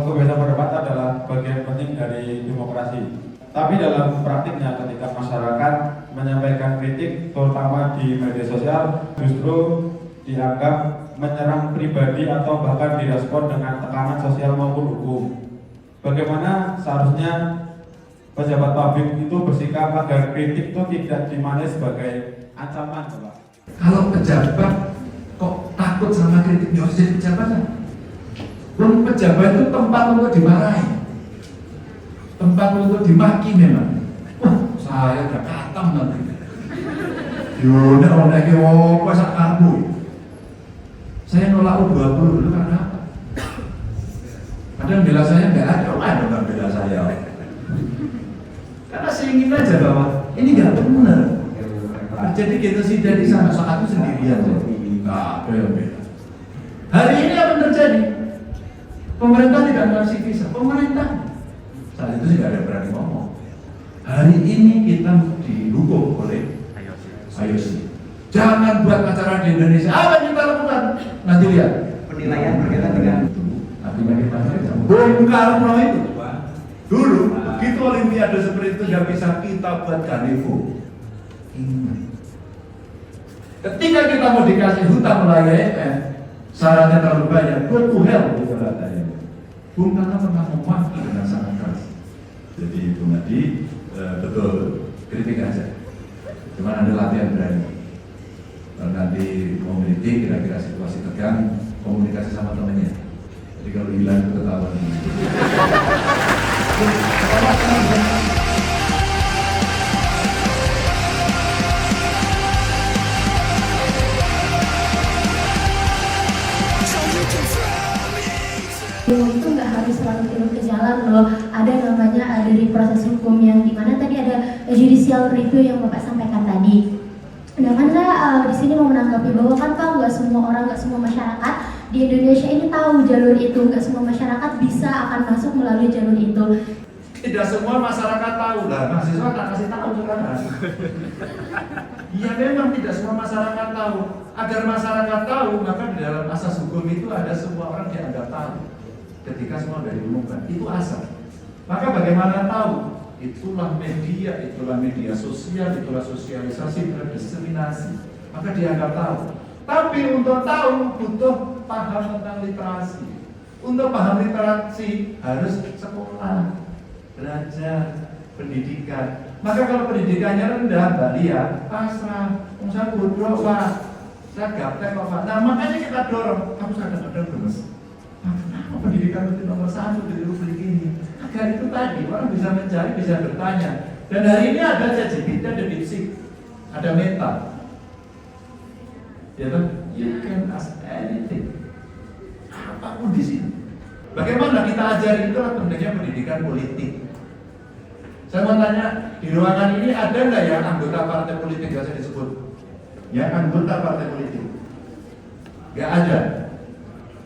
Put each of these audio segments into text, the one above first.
Kebebasan berpendapat adalah bagian penting dari demokrasi. Tapi dalam praktiknya ketika masyarakat menyampaikan kritik, terutama di media sosial, justru dianggap menyerang pribadi atau bahkan direspon dengan tekanan sosial maupun hukum. Bagaimana seharusnya pejabat publik itu bersikap agar kritik itu tidak dimaknai sebagai ancaman, Pak? Kalau pejabat kok takut sama kritik, ya harus jadi pejabat kan? Pejabat itu tempat untuk dimarahi, tempat untuk dimaki memang. Wah, saya udah katam nanti. Yaudah, orang lagi apa sak karbu. Saya nolak U20 dulu karena apa? Ada yang bela saya, nggak ada yang bela saya. Karena saya ingin aja bahwa ini nggak benar. Jadi genosida di sana saat itu sendirian saja. Nggak ada yang bela. Hari ini apa yang terjadi? Pemerintah tidak ngasih visa. Pemerintah saat itu tidak ada yang berani ngomong. Hari ini kita didukung oleh IOC. Jangan buat acara di Indonesia. Apa yang kita lakukan? Nanti lihat Penilaian berkaitan dengan nanti bagaimana Bung Karno itu dulu begitu Olimpiade seperti itu nggak bisa kita buat Ganevo. Ketika kita mau dikasih hutang oleh IMF, syaratnya terlalu banyak, go to hell gitu katanya. Bung Karno pernah memaki dengan sangat keras. Jadi Bung Adi betul kritik aja. Cuma ada latihan berani. Kalau nanti mau kritik, kira-kira situasi tegang, komunikasi sama temennya. Jadi kalau hilang itu ketahuan. Itu nggak harus selalu turun ke jalan loh. Ada namanya dari proses hukum yang dimana tadi ada judicial review yang Bapak sampaikan tadi. Sedangkan saya di sini mau menanggapi bahwa kan Pak, nggak semua orang, nggak semua masyarakat di Indonesia ini tahu jalur itu, nggak semua masyarakat bisa akan masuk melalui jalur itu. Tidak semua masyarakat tahu lah, mahasiswa tak kasih tahu sekarang. Iya memang tidak semua masyarakat tahu. Agar masyarakat tahu, maka di dalam asas hukum itu ada semua orang dianggap tahu. Ketika semua sudah diumumkan, itu asal. Maka bagaimana tahu? Itulah media sosial, itulah sosialisasi, diseminasi. Maka dianggap tahu. Tapi untuk tahu butuh paham tentang literasi. Untuk paham literasi harus sekolah, belajar, pendidikan. Maka kalau pendidikannya rendah, Mbak Lia, pasrah, saya bodoh Pak, saya gaptek Pak. Nah makanya kita dorong, kamu kadang-kadang gemes. Kenapa pendidikan itu nomor 1 di Republik ini? Agar itu tadi orang bisa mencari, bisa bertanya. Dan hari ini ada ChatGPT, ada DeepSeek, ada Meta. Ya kan? You can ask anything. Apapun di sini. Bagaimana kita ajari, itulah pentingnya pendidikan politik. Saya mau tanya, di ruangan ini ada nggak yang anggota partai politik yang saya disebut? Ya anggota partai politik. Nggak ada.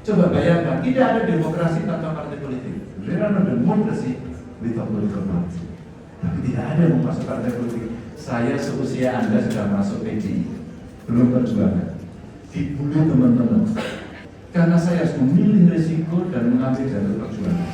Coba bayangkan, tidak ada demokrasi tanpa partai politik. There are no democracy without political party. Tapi tidak ada yang masuk partai politik. Saya seusia Anda sudah masuk PDI, belum perjuangan. Dibunuh teman-teman. Karena saya harus memilih risiko dan mengambil jalur perjuangan.